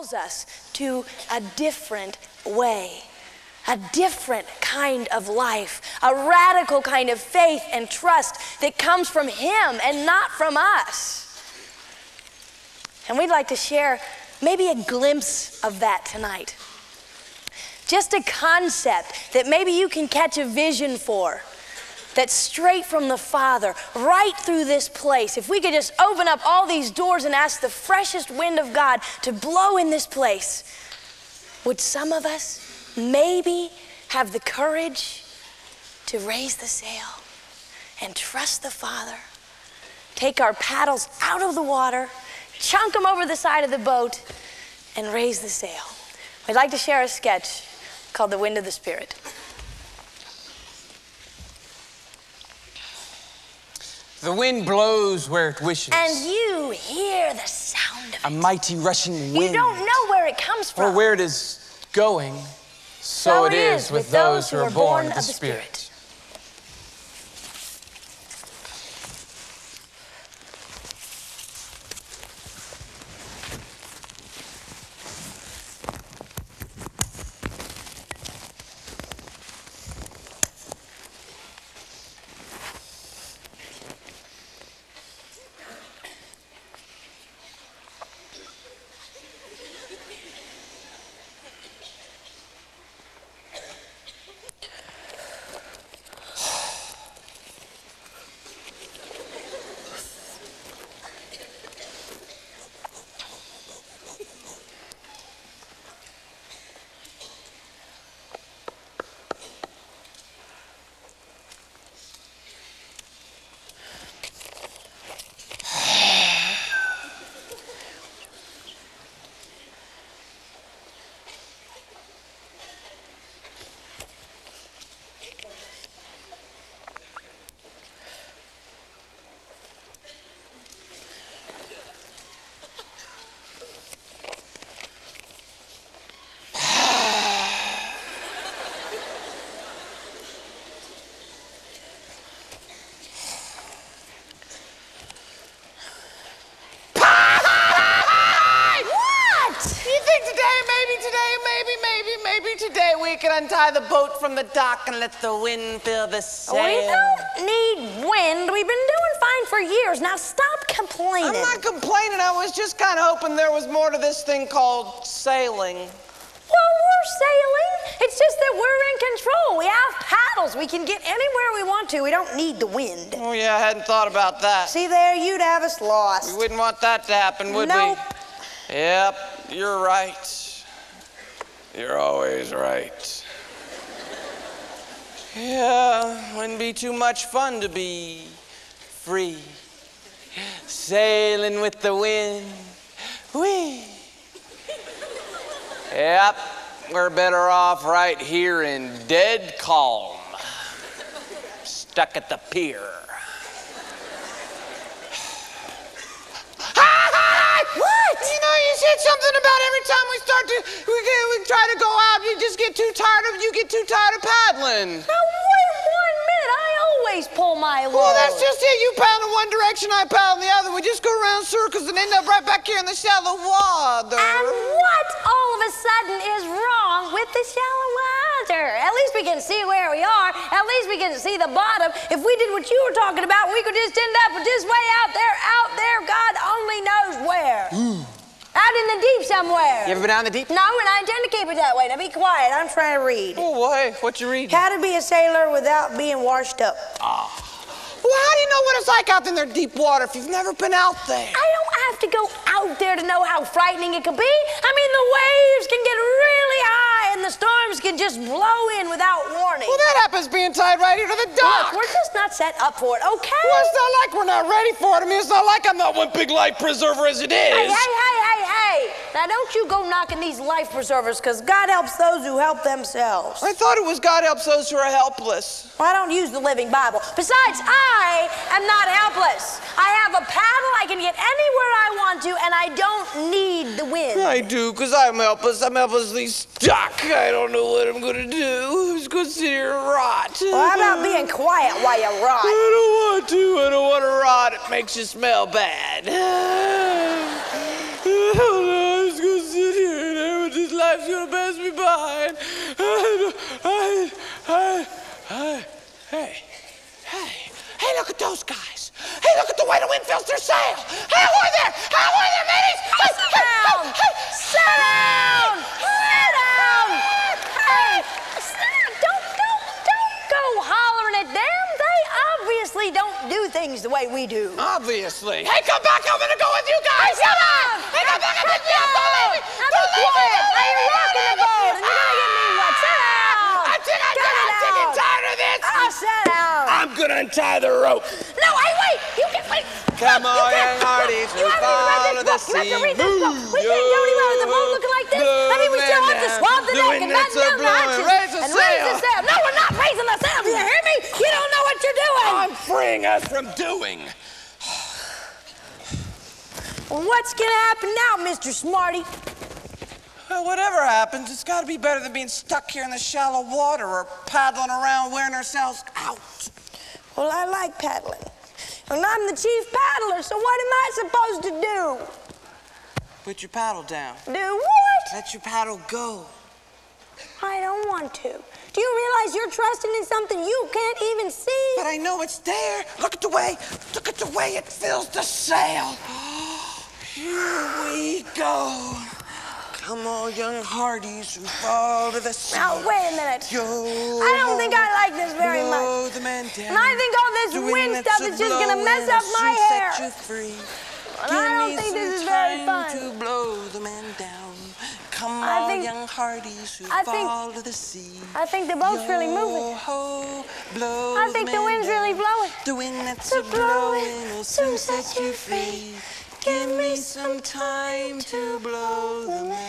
calls us to a different way, a different kind of life, a radical kind of faith and trust that comes from Him and not from us. And we'd like to share maybe a glimpse of that tonight. Just a concept that maybe you can catch a vision for, that's straight from the Father, right through this place. If we could just open up all these doors and ask the freshest wind of God to blow in this place, would some of us maybe have the courage to raise the sail and trust the Father, take our paddles out of the water, chunk them over the side of the boat, and raise the sail? We'd like to share a sketch called The Wind of the Spirit. The wind blows where it wishes. And you hear the sound of it. A mighty rushing wind. You don't know where it comes from. Or where it is going. So it is with those who are born of the Spirit. Today we can untie the boat from the dock and let the wind fill the sail. We don't need wind. We've been doing fine for years. Now stop complaining. I'm not complaining. I was just kind of hoping there was more to this thing called sailing. Well, we're sailing. It's just that we're in control. We have paddles. We can get anywhere we want to. We don't need the wind. Oh, yeah, I hadn't thought about that. See there, you'd have us lost. We wouldn't want that to happen, would Nope. we? Yep, you're right. You're always right. Yeah, wouldn't be too much fun to be free. Sailing with the wind. Whee! Yep, we're better off right here in dead calm. Stuck at the pier. What? You know, you said something about every time we try to go out, you just get too tired of paddling. Now wait 1 minute. I always pull my load. Well, that's just it. You paddle in one direction, I paddle in the other. We just go around circles and end up right back here in the shallow water. And what all of a sudden is wrong with the shallow water? At least we can see where we are. At least we can see the bottom. If we did what you were talking about, we could just end up just way out there, God only knows where. Out in the deep somewhere. You ever been out in the deep? No, and I intend to keep it that way. Now be quiet. I'm trying to read. Oh, why? What you reading? How to be a sailor without being washed up. Well, how do you know what it's like out in their deep water if you've never been out there? I don't have to go out there to know how frightening it could be. I mean, the waves can get really high and the storms can just blow in without warning. Well, that happens being tied right here to the dock. Look, we're just not set up for it, okay? Well, it's not like we're not ready for it. I mean, it's not like I'm not one big life preserver as it is. Hey. Now, don't you go knocking these life preservers, because God helps those who help themselves. I thought it was God helps those who are helpless. Well, I don't use the Living Bible. Besides, I am not helpless. I have a paddle. I can get anywhere I want to, and I don't need the wind. I do, because I'm helpless. I'm helplessly stuck. I don't know what I'm going to do. I'm just going to sit here and rot. Well, how about being quiet while you rot? I don't want to. I don't want to rot. It makes you smell bad. I don't know. I'm just going to sit here life's gonna pass me by. Hey, look at those guys. Hey, look at the way the wind fills their sail. Hey, who are there? Mateys? Sit down! Sit down! Sit down! Hey, don't go hollering at them. They obviously don't do things the way we do. Obviously. Hey, come back. I'm gonna go with you guys. Sit down! Hey, come back and pick me up. Don't leave me. Now be quiet. Now you're rocking the boat, and you're gonna get me wet. Sit down! I'm sick and tired of this. Oh, sit down! I'm gonna untie the rope. No, wait! You can't wait! Come on, you young hearties, You who haven't even read follow the this book. You have to sea. read this book. We can't go anywhere with the boat looking like this. I mean, we still have to swab the deck and batten down the hatches Raise the and raise the sail. No, we're not raising the sail. Do you hear me? You don't know what you're doing. I'm freeing us from doing. Well, what's gonna happen now, Mr. Smarty? Well, whatever happens, it's got to be better than being stuck here in the shallow water or paddling around wearing ourselves out. Well, I like paddling. And I'm the chief paddler, so what am I supposed to do? Put your paddle down. Do what? Let your paddle go. I don't want to. Do you realize you're trusting in something you can't even see? But I know it's there. Look at the way it fills the sail. Here we go. Come on, young hearties who fall to the sea. Now, wait a minute. I don't think I like this very much. And I think all this wind stuff is just gonna mess up my hair. And I don't think this is very fun. To blow the man down. Come on, young hearties who fall to the sea. I think the boat's really moving. I think the wind's really blowing. The wind that's blowing will soon set you free. Give me some time to blow the man